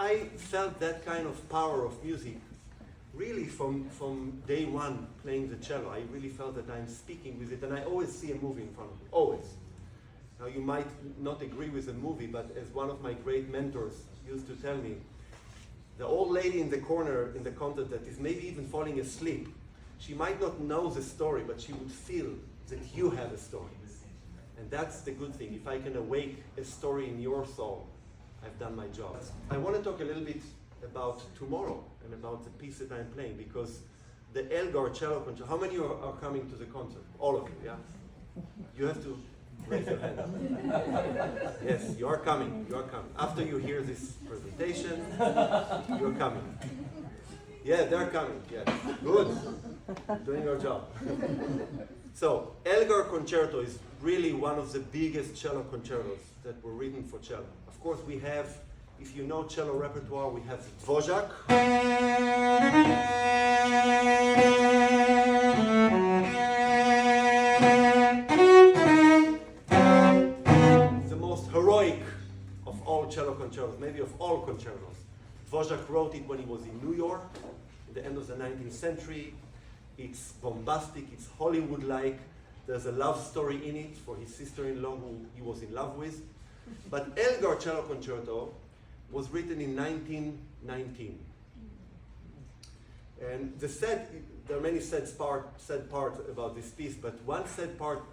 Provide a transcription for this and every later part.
I felt that kind of power of music really from day one playing the cello. I really felt that I'm speaking with it, and I always see a movie in front of me, always. Now you might not agree with the movie, but as one of my great mentors used to tell me, the old lady in the corner in the concert that is maybe even falling asleep, she might not know the story, but she would feel that you have a story. And that's the good thing. If I can awake a story in your soul, I've done my job. I want to talk a little bit about tomorrow and about the piece that I'm playing, because the Elgar Cello Concerto, how many are coming to the concert? All of you, yeah? You have to raise your hand up. Yes, you are coming, you are coming. After you hear this presentation, you're coming. Yeah, they're coming, yes. Good, doing your job. So, Elgar Concerto is really one of the biggest cello concertos that were written for cello. Of course, we have, if you know cello repertoire, we have Dvořák. The most heroic of all cello concertos, maybe of all concertos. Dvořák wrote it when he was in New York, at the end of the 19th century. It's bombastic, it's Hollywood-like. There's a love story in it for his sister-in-law who he was in love with. But Elgar Cello Concerto was written in 1919. And there are many sad parts about this piece, but one sad part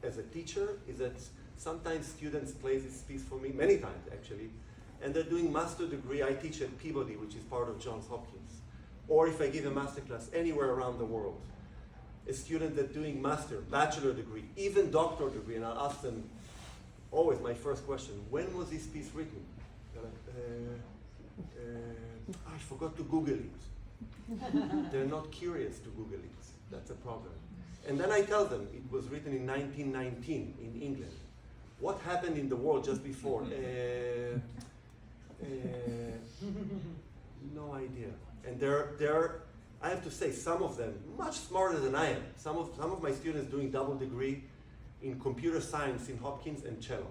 as a teacher is that sometimes students play this piece for me, many times actually, and they're doing master degree. I teach at Peabody, which is part of Johns Hopkins. Or if I give a master class anywhere around the world, a student that's doing master, bachelor degree, even doctoral degree, and I'll ask them, always my first question, when was this piece written? They're like, I forgot to Google it. They're not curious to Google it. That's a problem. And then I tell them it was written in 1919 in England. What happened in the world just before? No idea. And they're, I have to say, some of them much smarter than I am. Some of my students doing double degree in computer science in Hopkins and cello,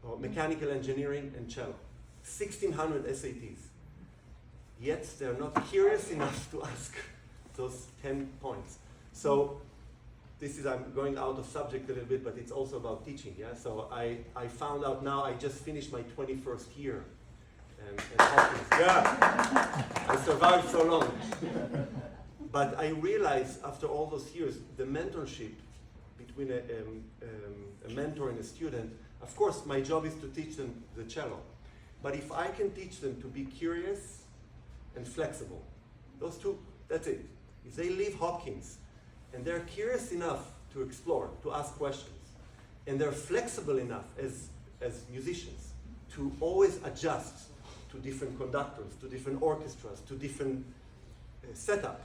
or mechanical engineering and cello. 1,600 SATs. Yet they're not curious enough to ask those 10 points. So this is, I'm going out of subject a little bit, but it's also about teaching. Yeah. So I found out now. I just finished my 21st year. At Hopkins. Yeah, I survived so long. But I realized after all those years, the mentorship between a mentor and a student, of course, my job is to teach them the cello. But if I can teach them to be curious and flexible, those two, that's it. If they leave Hopkins and they're curious enough to explore, to ask questions, and they're flexible enough as musicians to always adjust to different conductors, to different orchestras, to different setup,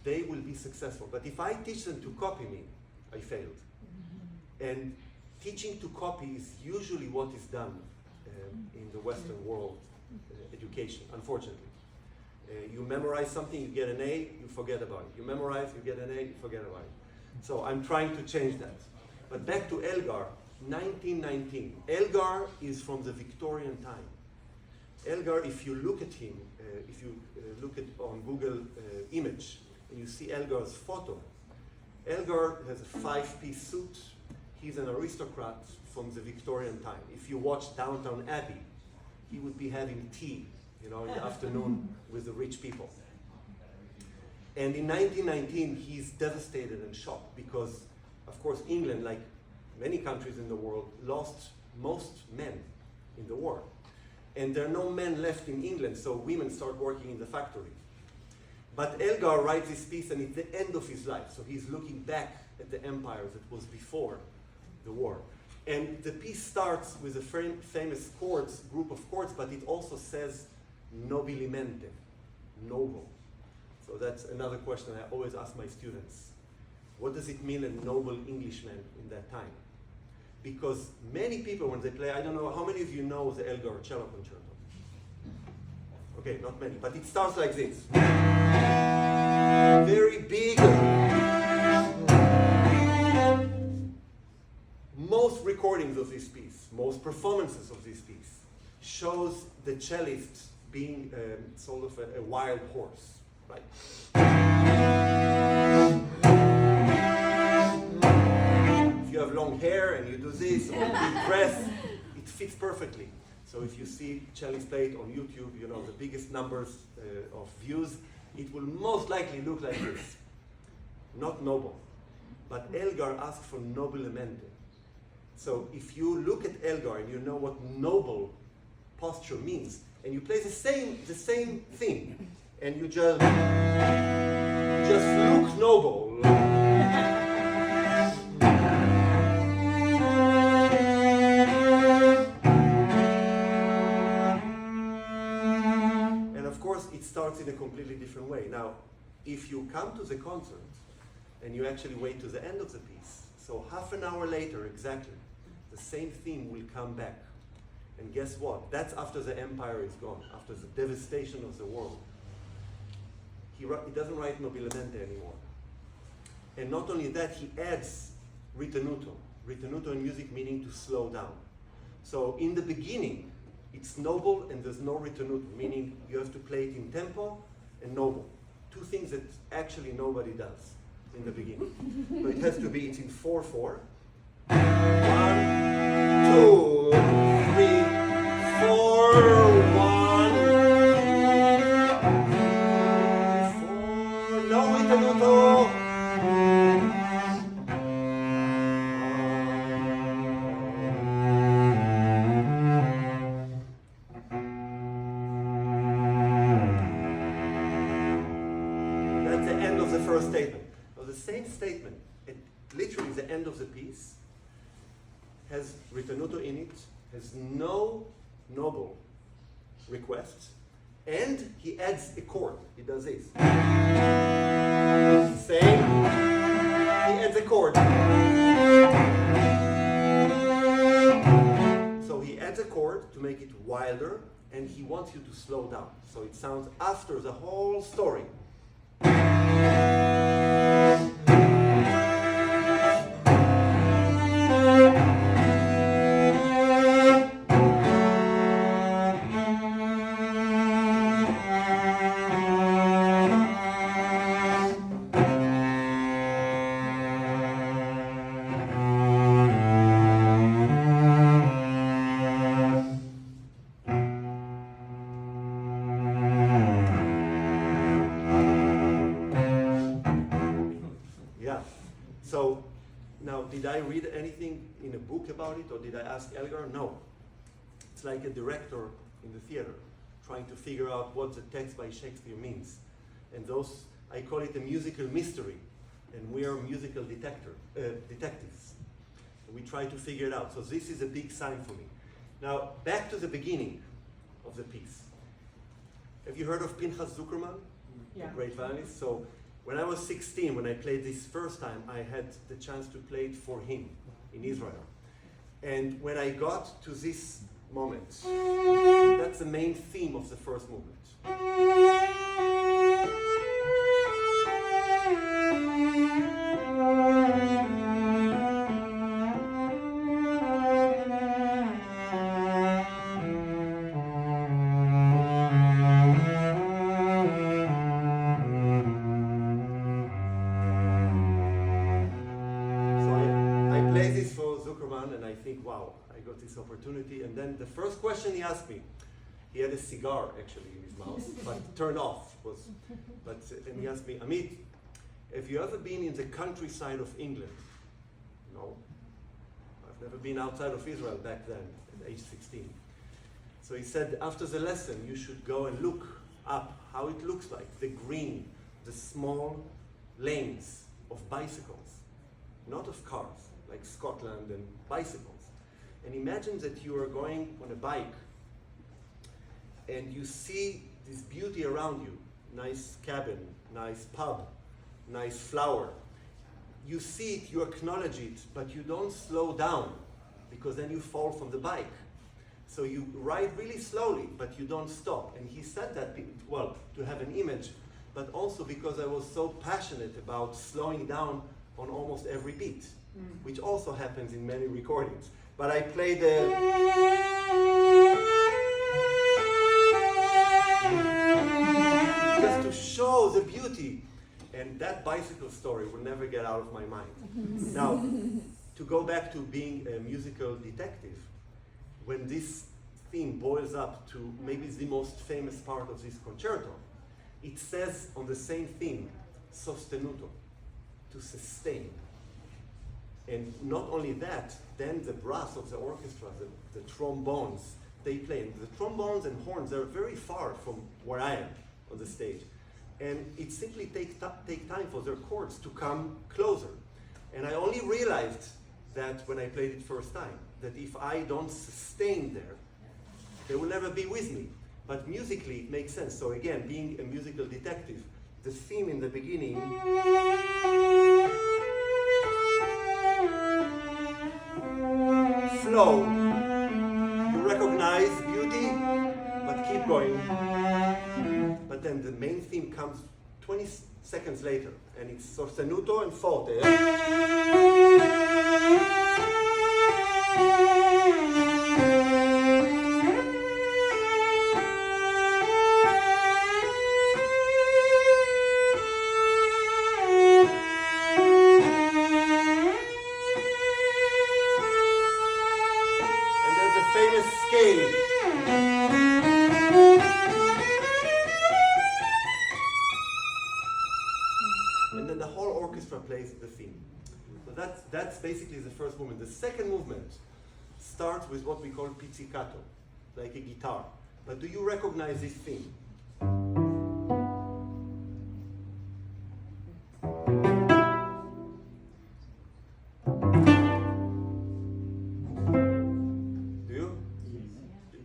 they will be successful. But if I teach them to copy me, I failed. And teaching to copy is usually what is done in the Western world education, unfortunately. You memorize something, you get an A, you forget about it. You memorize, you get an A, you forget about it. So I'm trying to change that. But back to Elgar, 1919. Elgar is from the Victorian time. Elgar, if you look at him, if you look at on Google image, and you see Elgar's photo, Elgar has a 5-piece suit. He's an aristocrat from the Victorian time. If you watch Downton Abbey, he would be having tea, in the afternoon with the rich people. And in 1919, he's devastated and shocked because, of course, England, like many countries in the world, lost most men in the war. And there are no men left in England, so women start working in the factory. But Elgar writes this piece, and it's the end of his life. So he's looking back at the empire that was before the war. And the piece starts with a famous chords, group of chords, but it also says nobilimente, noble. So that's another question I always ask my students. What does it mean a noble Englishman in that time? Because many people, when they play, I don't know, how many of you know the Elgar Cello Concerto? Okay, not many, but it starts like this. Very big. Most recordings of this piece, most performances of this piece, shows the cellist being sort of a wild horse, right? If you have long hair and you do this, or big dress, it fits perfectly. So if you see cellist play it on YouTube, you know, the biggest numbers of views, it will most likely look like this. Not noble. But Elgar asked for nobilemente. So if you look at Elgar and you know what noble posture means, and you play the same thing, and you just look noble. And of course, it starts in a completely different way. Now, if you come to the concert and you actually wait to the end of the piece, so half an hour later exactly, the same theme will come back. And guess what? That's after the empire is gone, after the devastation of the world. He doesn't write nobilemente anymore. And not only that, he adds ritenuto. Ritenuto in music meaning to slow down. So in the beginning, it's noble and there's no ritenuto, meaning you have to play it in tempo and noble. Two things that actually nobody does in the beginning. So it has to be, it's in 4/4. 1, 2, 3, 4, 1, 4, no ritenuto. That's the end of the first statement. So the same statement, at literally the end of the piece, has ritenuto in it, has no noble request, and he adds a chord. He does this. Same. He adds a chord. So he adds a chord to make it wilder, and he wants you to slow down. So it sounds after the whole story. So now, did I read anything in a book about it, or did I ask Elgar? No. It's like a director in the theater trying to figure out what the text by Shakespeare means. And those, I call it a musical mystery, and we are musical detectives. We try to figure it out. So this is a big sign for me. Now, back to the beginning of the piece. Have you heard of Pinchas Zuckerman? Yeah. The great violinist? So when I was 16, when I played this first time, I had the chance to play it for him in Israel. And when I got to this moment, that's the main theme of the first movement. Wow, I got this opportunity. And then the first question he asked me, he had a cigar actually in his mouth, but turned off. And he asked me, Amit, have you ever been in the countryside of England? No, I've never been outside of Israel back then, at age 16. So he said, after the lesson, you should go and look up how it looks like, the green, the small lanes of bicycles, not of cars, like Scotland and bicycles. And imagine that you are going on a bike and you see this beauty around you, nice cabin, nice pub, nice flower. You see it, you acknowledge it, but you don't slow down because then you fall from the bike. So you ride really slowly, but you don't stop. And he said that, well, to have an image, but also because I was so passionate about slowing down on almost every beat, which also happens in many recordings. But I played the... just to show the beauty. And that bicycle story will never get out of my mind. Now, to go back to being a musical detective, when this theme boils up to maybe the most famous part of this concerto, it says on the same theme, sostenuto, to sustain. And not only that, then the brass of the orchestra, the trombones, they play. And the trombones and horns are very far from where I am on the stage. And it simply takes time for their chords to come closer. And I only realized that when I played it first time, that if I don't sustain there, they will never be with me. But musically, it makes sense. So again, being a musical detective, the theme in the beginning, flow. You recognize beauty, but keep going. But then the main theme comes 20 seconds later, and it's sostenuto and forte. Plays the theme. So that's basically the first movement. The second movement starts with what we call pizzicato, like a guitar. But do you recognize this theme? Do you? Yes.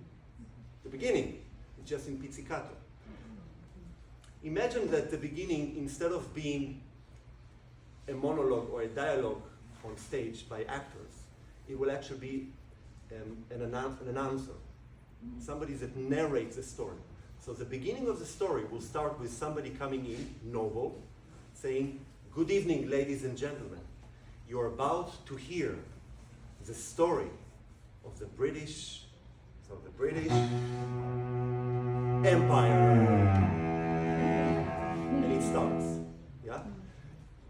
The beginning is just in pizzicato. Imagine that the beginning, instead of being a monologue or a dialogue on stage by actors, it will actually be an announcer, somebody that narrates the story. So the beginning of the story will start with somebody coming in, noble, saying, "Good evening, ladies and gentlemen. You're about to hear the story of the British Empire." And it starts, yeah?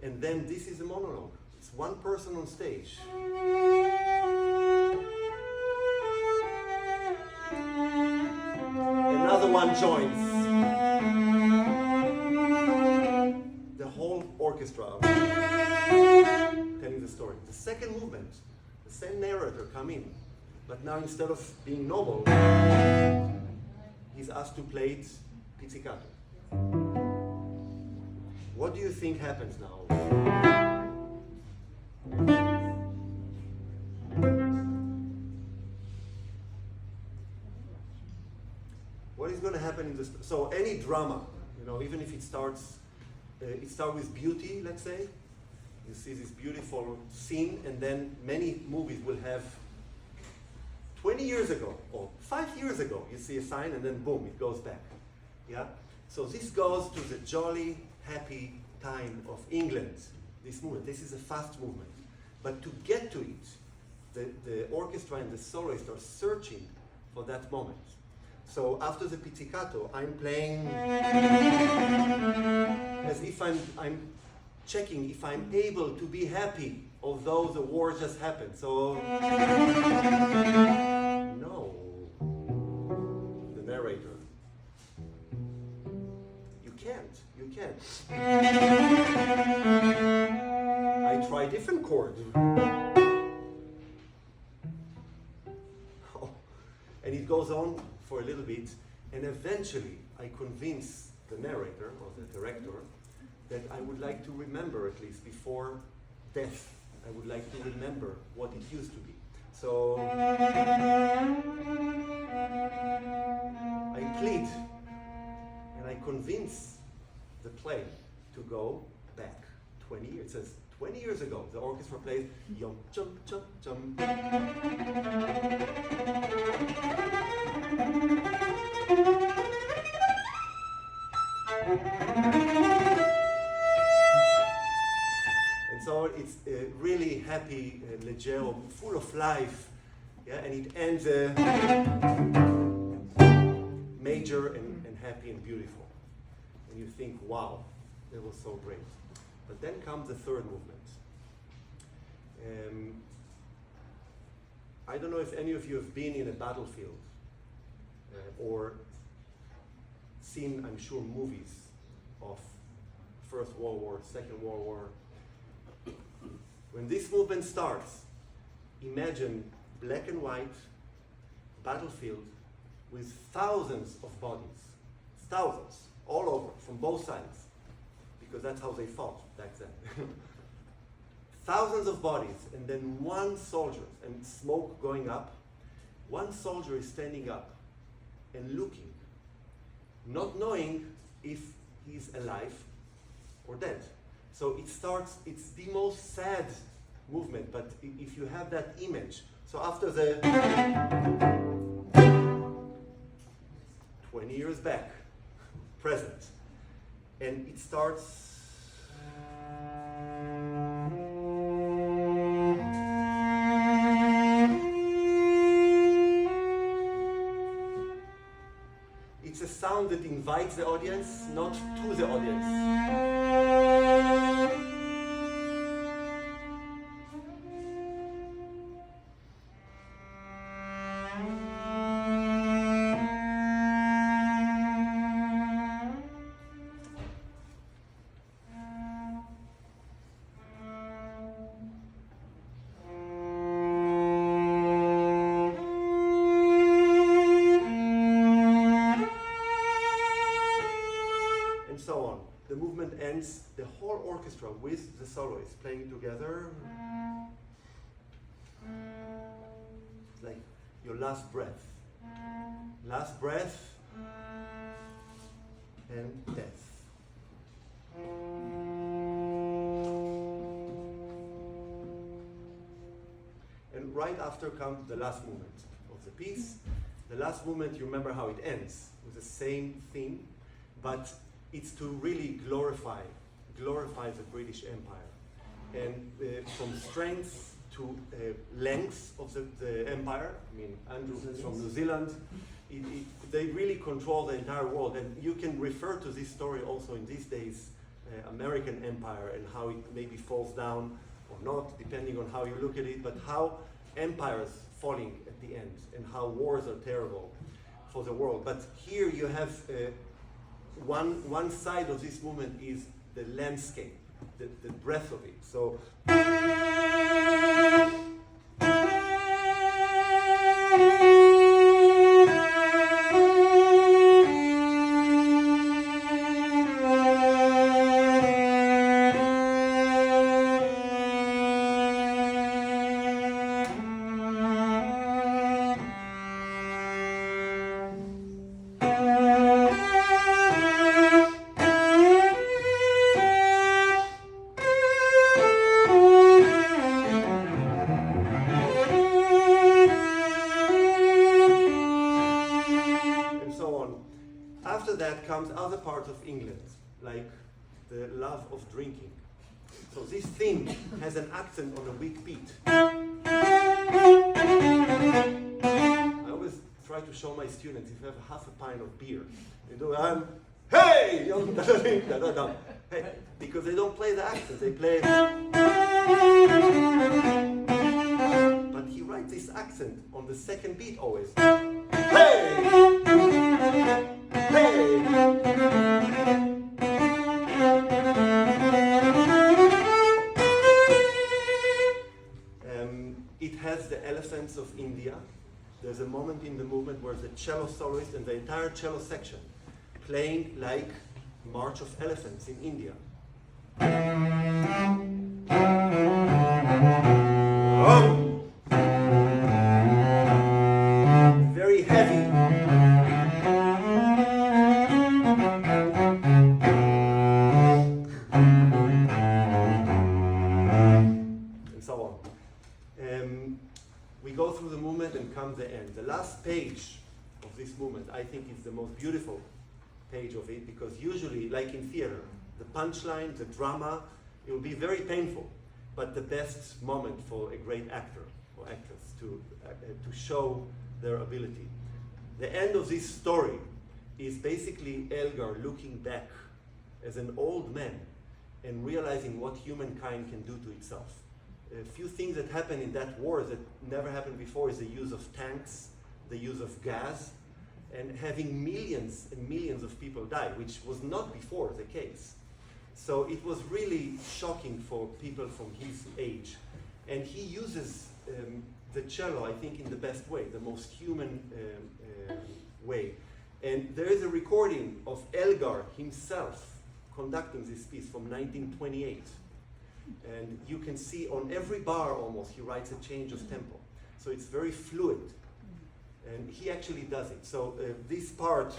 And then this is a monologue. It's one person on stage. Another one joins. The whole orchestra telling the story. The second movement, the same narrator come in, but now instead of being noble, he's asked to play it pizzicato. What do you think happens now? What is going to happen in this? So any drama, even if it starts with beauty, let's say, you see this beautiful scene, and then many movies will have 20 years ago or 5 years ago, you see a sign, and then boom, it goes back. Yeah. So this goes to the jolly, happy time of England, this movement. This is a fast movement. But to get to it, the orchestra and the soloist are searching for that moment. So after the pizzicato, I'm playing as if I'm checking if I'm able to be happy, although the war just happened. So, no, the narrator. You can't. I try different chords. Oh. And it goes on for a little bit, and eventually I convince the narrator or the director that I would like to remember, at least before death, I would like to remember what it used to be. So I plead and I convince the play to go back 20 years. It says 20 years ago, the orchestra plays yum chum chum chum. And so it's really happy, leggero, full of life, yeah, and it ends. major and happy and beautiful. And you think, wow, that was so great. But then comes the third movement. I don't know if any of you have been in a battlefield or seen, I'm sure, movies of First World War, Second World War. When this movement starts, imagine black and white battlefield with thousands of bodies, thousands, all over, from both sides, because that's how they fought back then. Thousands of bodies, and then one soldier, and smoke going up. One soldier is standing up and looking, not knowing if he's alive or dead. So it starts, it's the most sad movement, but if you have that image, so after the 20 years back, present, and it starts. It's a sound that invites the audience, not to the audience. The movement ends, the whole orchestra with the soloists playing together. It's like your last breath. Last breath and death. And right after comes the last movement of the piece. The last movement, you remember how it ends, with the same theme, but it's to really glorify the British Empire. And from strength to length of the empire, I mean, Andrew from New Zealand, they really control the entire world. And you can refer to this story also in these days, American empire, and how it maybe falls down or not, depending on how you look at it, but how empires falling at the end, and how wars are terrible for the world. But here you have one side of this movement is the landscape, the breadth of it. So comes other parts of England, like the love of drinking. So this theme has an accent on a weak beat. I always try to show my students, if you have half a pint of beer, you do, hey! Hey! Because they don't play the accent, they play. But he writes this accent on the second beat always. Hey! Hey! It has the elephants of India. There's a moment in the movement where the cello soloist and the entire cello section playing like March of Elephants in India. Oh. Very heavy. We go through the movement and come the end. The last page of this movement, I think, is the most beautiful page of it, because usually, like in theater, the punchline, the drama, it will be very painful, but the best moment for a great actor or actress to show their ability. The end of this story is basically Elgar looking back as an old man and realizing what humankind can do to itself. A few things that happened in that war that never happened before is the use of tanks, the use of gas, and having millions and millions of people die, which was not before the case. So it was really shocking for people from his age. And he uses the cello, I think, in the best way, the most human way. And there is a recording of Elgar himself conducting this piece from 1928. And you can see on every bar almost, he writes a change of tempo. So it's very fluid. And he actually does it. So this part.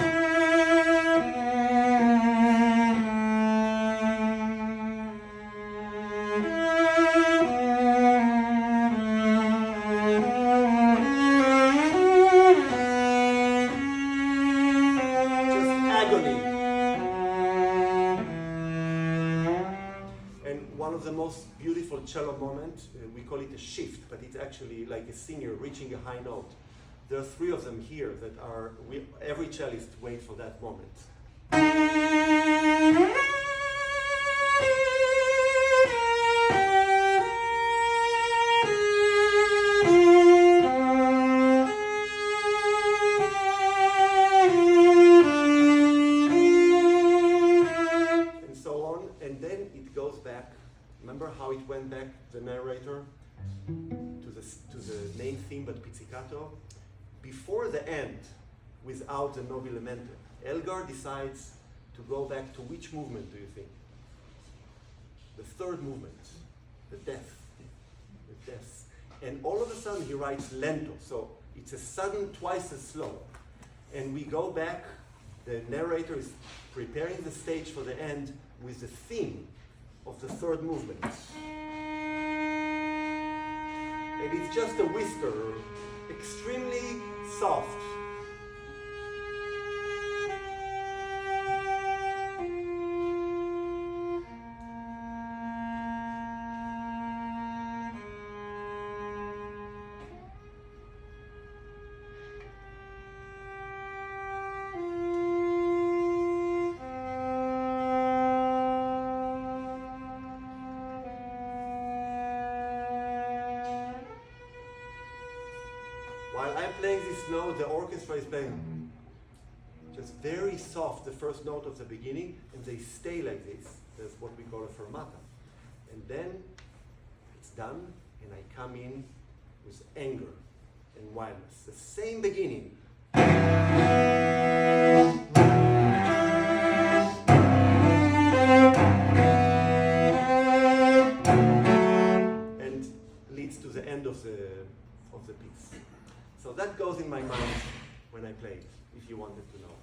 Cello moment, we call it a shift, but it's actually like a singer reaching a high note. There are three of them here that are, every cellist waits for that moment. And so on, and then it goes back. Remember how it went back, the narrator, to the main theme, but pizzicato? Before the end, without the nobilemente, Elgar decides to go back to which movement do you think? The third movement, the death. The death. And all of a sudden he writes lento, so it's a sudden twice as slow. And we go back, the narrator is preparing the stage for the end with the theme of the third movement. And it's just a whisper, extremely soft. While I'm playing this note, the orchestra is playing just very soft, the first note of the beginning, and they stay like this. That's what we call a fermata. And then it's done, and I come in with anger and wildness. The same beginning. And leads to the end of the piece. So that goes in my mind when I play it, if you wanted to know.